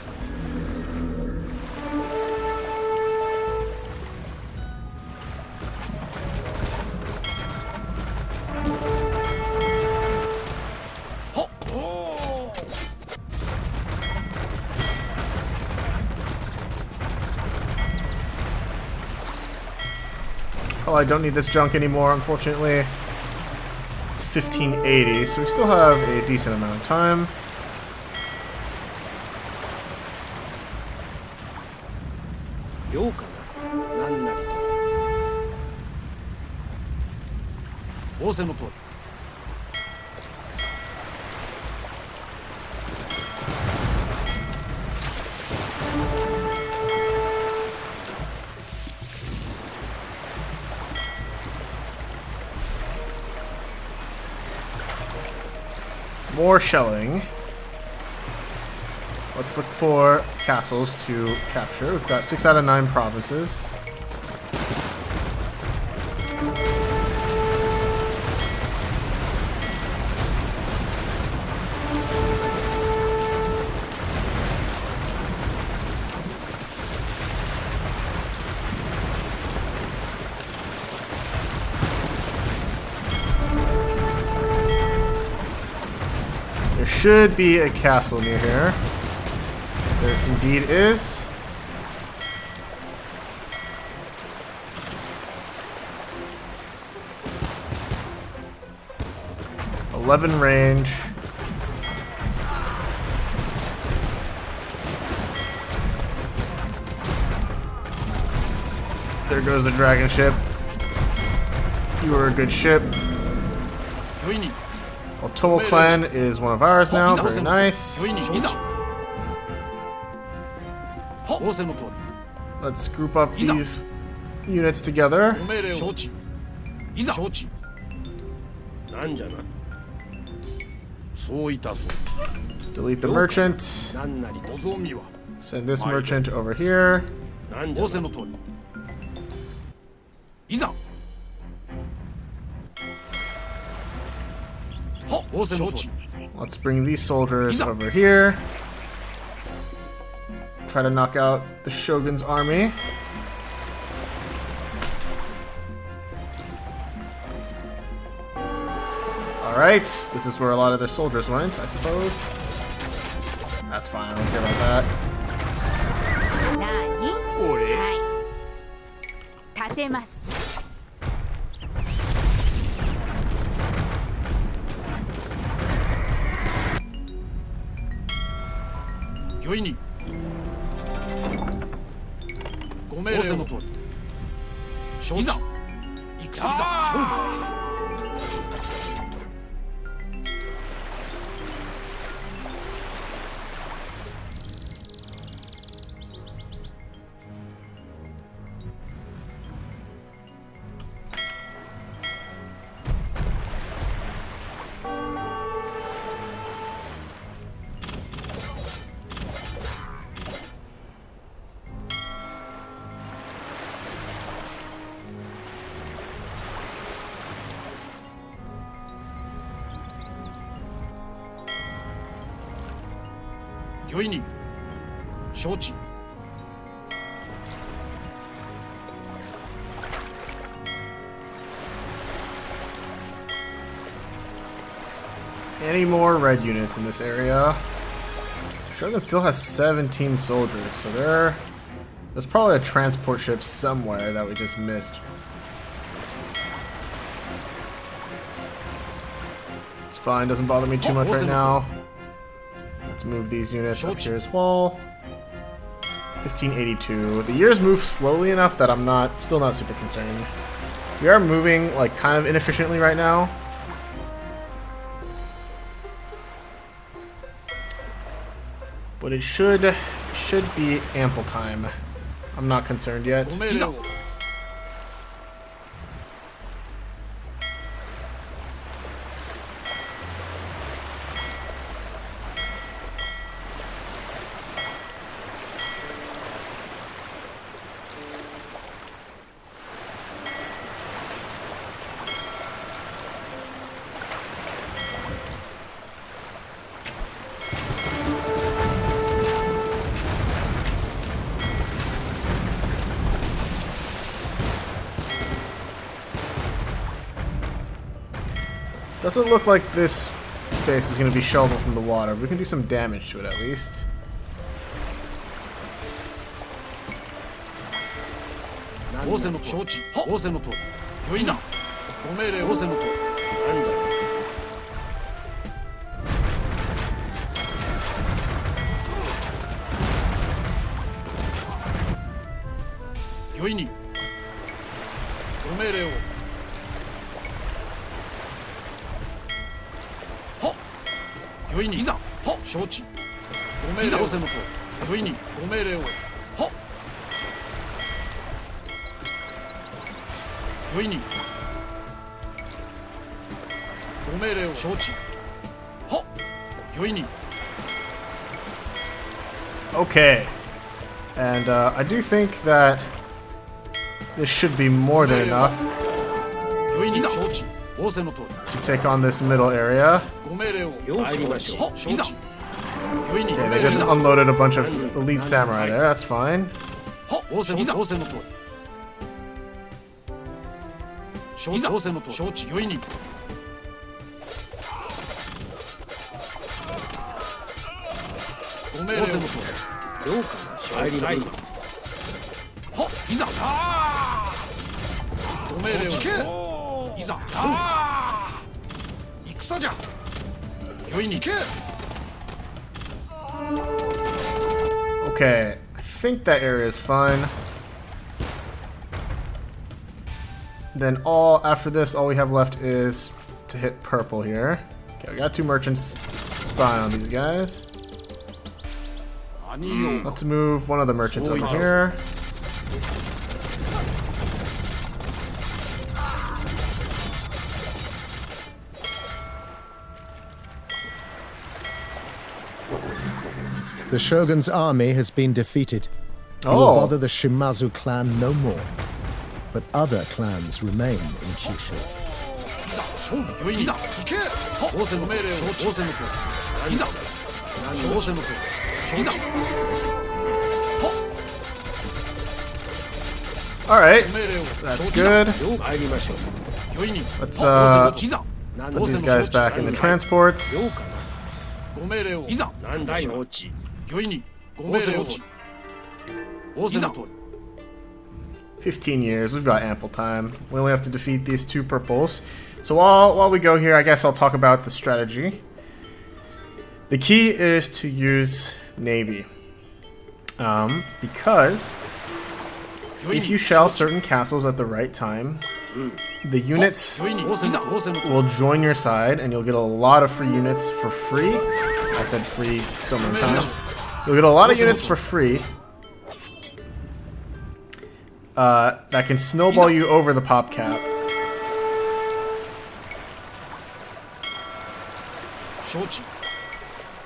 Oh, I don't need this junk anymore, unfortunately. It's 1580, so we still have a decent amount of time. More shelling. Let's look for castles to capture. We've got 6 out of 9 provinces. There should be a castle near here. indeed is. .11 range. There goes the dragon ship. You were a good ship. Well, Toll Clan is one of ours now. Very nice. Let's group up these units together. Delete the merchant. Send this merchant over here. Let's bring these soldiers over here. Try to knock out the Shogun's army. Alright, this is where a lot of their soldiers went, I suppose. That's fine, I don't care about that. Any more red units in this area? Shogun still has 17 soldiers, so there's probably a transport ship somewhere that we just missed. It's fine, doesn't bother me too much right now. Let's move these units up here as well. 1582. The years move slowly enough that I'm still not super concerned. We are moving like kind of inefficiently right now. But it should be ample time. I'm not concerned yet. Doesn't look like this base is going to be sheltered from the water. We can do some damage to it at least. Okay, and I do think that this should be more than enough to take on this middle area. Okay, they just unloaded a bunch of elite samurai there, that's fine. 了解参りましょう。はっいざご命令を聞け。いざ戦じゃ。御意に行け。 Okay, I think that area is fine. Then after this, all we have left is to hit purple here. Okay, we got 2 merchants spying on these guys. Let's move one of the merchants over here. The Shogun's army has been defeated. It will bother the Shimazu clan no more. But other clans remain in Kyushu. Alright, that's good. Let's put these guys back in the transports. 15 years, we've got ample time. We only have to defeat these 2 purples. So while we go here, I guess I'll talk about the strategy. The key is to use Navy. Because if you shell certain castles at the right time, the units will join your side and you'll get a lot of free units for free. I said free so many times. You'll get a lot of units for free that can snowball you over the pop cap.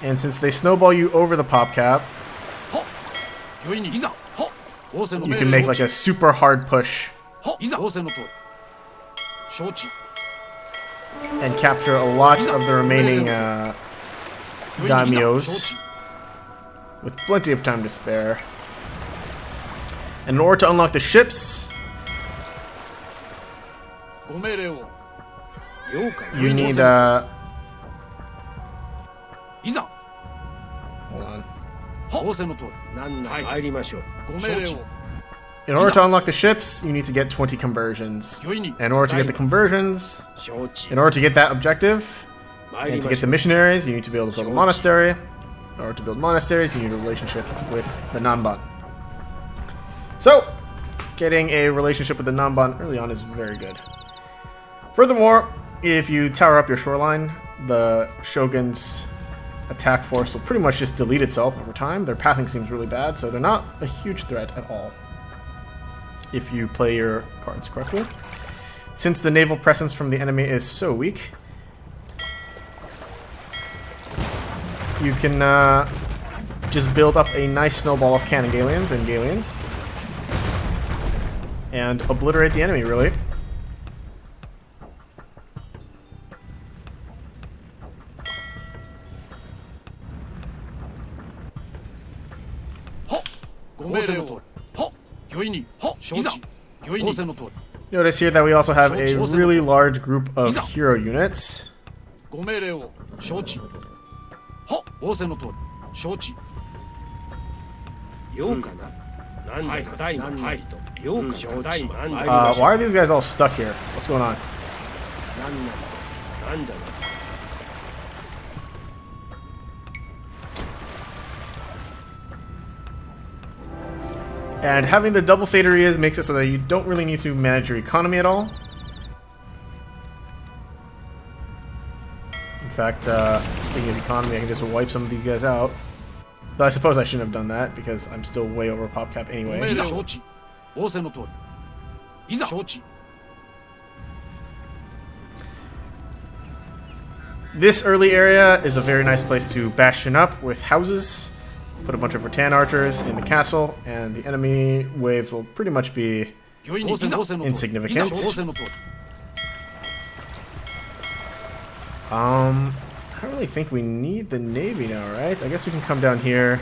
And since they snowball you over the pop cap, you can make like a super hard push and capture a lot of the remaining Daimyos with plenty of time to spare. And in order to unlock the ships, you need hold on. In order to unlock the ships, you need to get 20 conversions. In order to get the conversions, in order to get that objective, and to get the missionaries, you need to be able to build a monastery. In order to build monasteries, you need a relationship with the Nanban. So, getting a relationship with the Nanban early on is very good. Furthermore, if you tower up your shoreline, the Shogun's attack force will pretty much just delete itself over time. Their pathing seems really bad, so they're not a huge threat at all if you play your cards correctly. Since the naval presence from the enemy is so weak, you can just build up a nice snowball of cannon galleons and galleons and obliterate the enemy, really. Notice here that we also have a really large group of hero units. Why are these guys all stuck here? What's going on? And having the double fate areas makes it so that you don't really need to manage your economy at all. In fact, speaking of economy, I can just wipe some of these guys out. Though I suppose I shouldn't have done that because I'm still way over pop cap anyway. This early area is a very nice place to bastion up with houses. Put a bunch of rattan archers in the castle, and the enemy waves will pretty much be insignificant. I don't really think we need the navy now, right? I guess we can come down here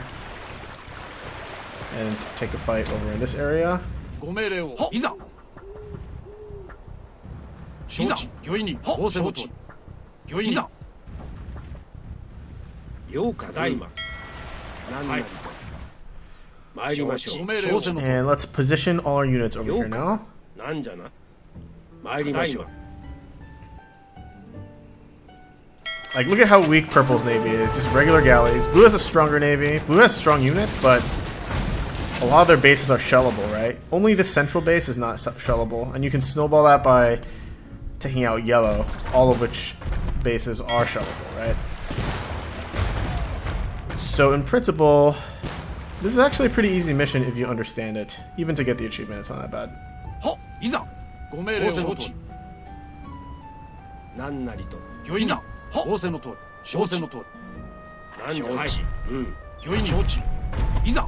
and take a fight over in this area. 参りましょう。 And let's position all our units over here now. なんじゃな。参りましょう。 Like, look at how weak Purple's navy is. Just regular galleys. Blue has a stronger navy. Blue has strong units, but a lot of their bases are shellable, right? Only the central base is not shellable, and you can snowball that by taking out yellow, all of which bases are shellable, right? So in principle, this is actually a pretty easy mission if you understand it. Even to get the achievement, it's not that bad. いざご命令を承知。なんなりと。よいな。仰せの通り。承知の通り。なんはい。うん。よいに承知。いざ。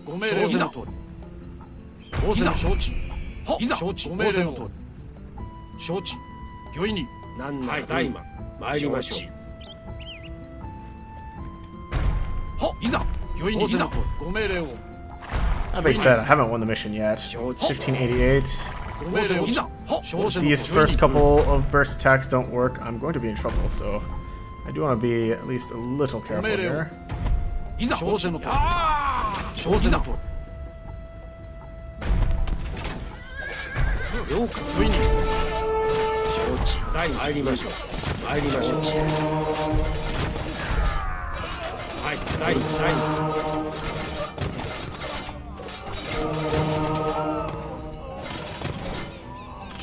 ご命令を承知。仰せの承知。いざ承知。ご命令の通り。承知。よいに。なんなり大魔。参りましょう。 That being said, I haven't won the mission yet. It's 1588. If these first couple of burst attacks don't work, I'm going to be in trouble, so I do want to be at least a little careful here.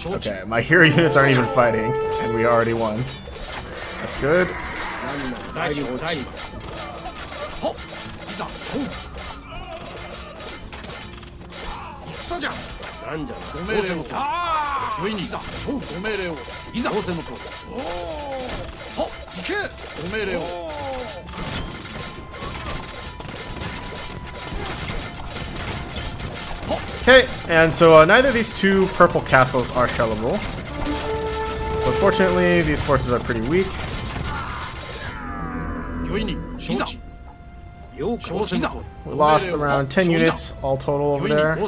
Okay, my hero units aren't even fighting, and we already won. That's good. Okay, and so neither of these two purple castles are shellable. Unfortunately, these forces are pretty weak. We lost around 10 units all total over there.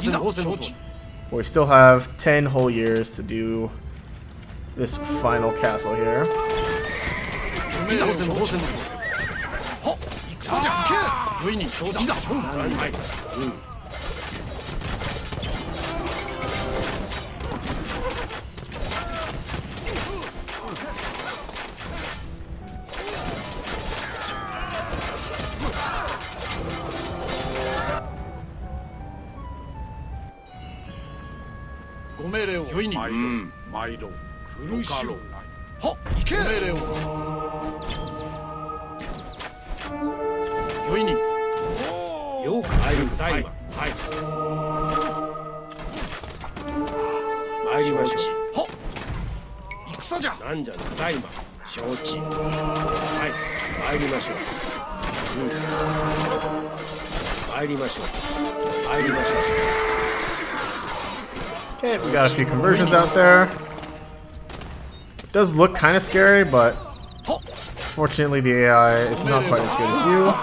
We still have 10 whole years to do this final castle here. Okay, we got a few conversions out there. It does look kind of scary, but fortunately the AI is not quite as good as you.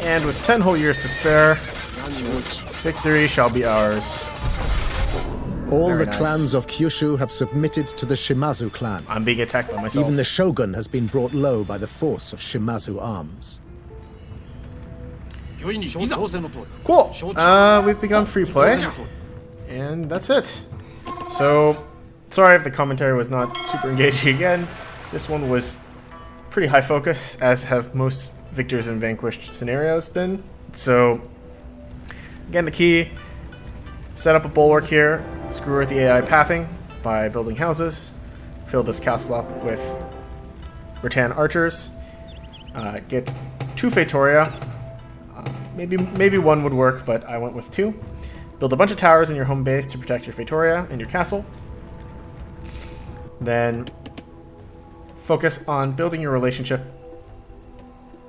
And with 10 whole years to spare, victory shall be ours. All Very the nice. clans of Kyushu have submitted to the Shimazu clan. I'm being attacked by myself. Even the shogun has been brought low by the force of Shimazu arms. Cool. We've begun free play, and that's it. So, sorry if the commentary was not super engaging again. This one was pretty high focus, as have most victors in Vanquished scenarios been. So, again, the key: set up a bulwark here, screw with the AI pathing by building houses, fill this castle up with rattan archers. Get 2 Feitoria. Maybe one would work, but I went with 2. Build a bunch of towers in your home base to protect your Feitoria and your castle. Then focus on building your relationship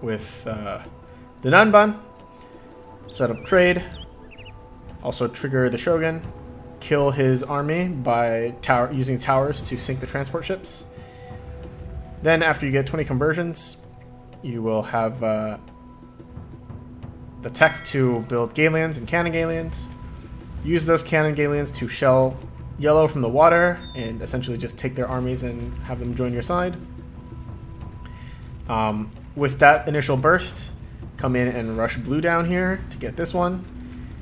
with the Nanban. Set up trade. Also trigger the shogun. Kill his army by using towers to sink the transport ships. Then after you get 20 conversions, you will have the tech to build Galeons and cannon Galeons. Use those cannon Galeons to shell yellow from the water and essentially just take their armies and have them join your side. With that initial burst, come in and rush blue down here to get this one.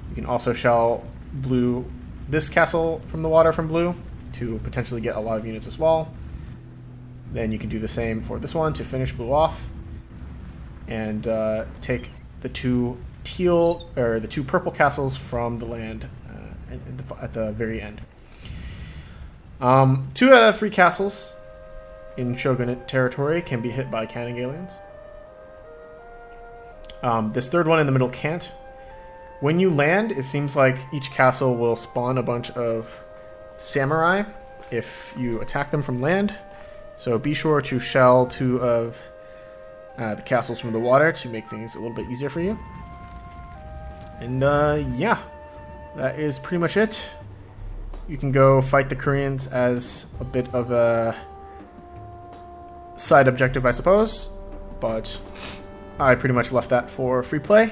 You can also shell blue this castle from the water from blue to potentially get a lot of units as well. Then you can do the same for this one to finish blue off and take the 2 teal or the 2 purple castles from the land at the very end. 2 out of 3 castles in shogunate territory can be hit by cannon Galeons. This third one in the middle can't. When you land, it seems like each castle will spawn a bunch of samurai if you attack them from land. So be sure to shell 2 of the castles from the water to make things a little bit easier for you. And yeah, that is pretty much it. You can go fight the Koreans as a bit of a side objective, I suppose, but I pretty much left that for free play.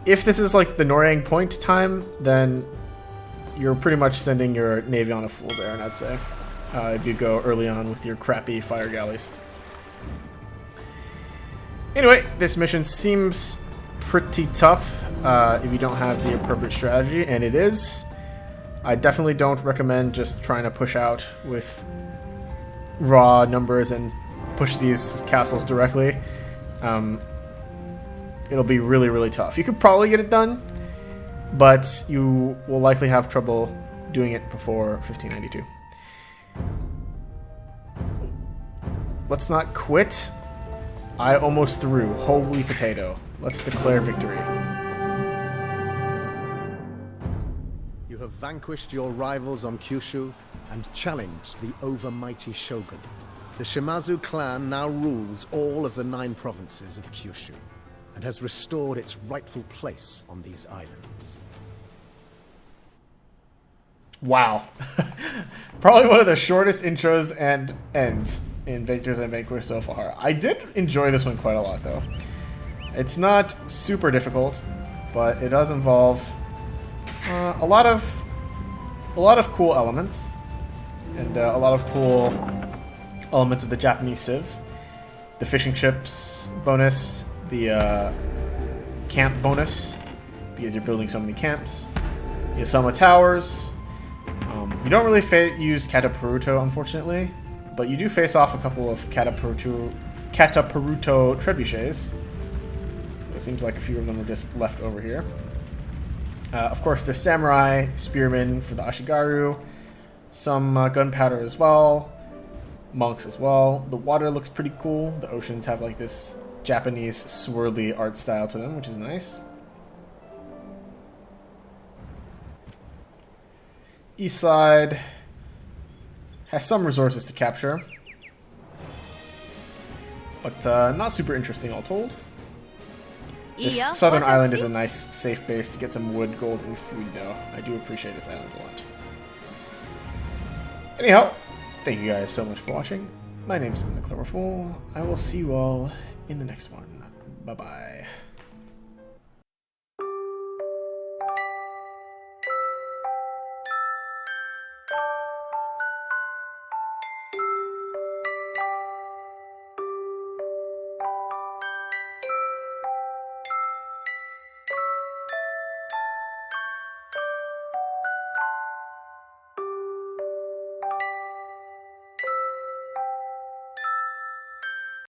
If this is like the Noryang Point time, then you're pretty much sending your navy on a fool's errand, I'd say, if you go early on with your crappy fire galleys. Anyway, this mission seems pretty tough if you don't have the appropriate strategy, and it is. I definitely don't recommend just trying to push out with raw numbers and push these castles directly. It'll be really, really tough. You could probably get it done, but you will likely have trouble doing it before 1592. Let's not quit. I almost threw. Holy potato. Let's declare victory. You have vanquished your rivals on Kyushu and challenged the overmighty shogun. The Shimazu clan now rules all of the 9 provinces of Kyushu and has restored its rightful place on these islands. Wow. Probably one of the shortest intros and ends in Victors and Vanquished so far. I did enjoy this one quite a lot, though. It's not super difficult, but it does involve a lot of cool elements and a lot of cool elements of the Japanese Civ. The fishing ships bonus, the camp bonus, because you're building so many camps. The Asama Towers. You don't really use Katapuruto, unfortunately, but you do face off a couple of Katapuruto trebuchets. It seems like a few of them are just left over here. Of course, there's samurai, spearmen for the Ashigaru, some gunpowder as well, monks as well. The water looks pretty cool. The oceans have like this Japanese swirly art style to them, which is nice. East side has some resources to capture, but not super interesting all told. This southern island is a nice, safe base to get some wood, gold, and food, though. I do appreciate this island a lot. Anyhow, thank you guys so much for watching. My name's been the Clever Fool. I will see you all in the next one. Bye-bye.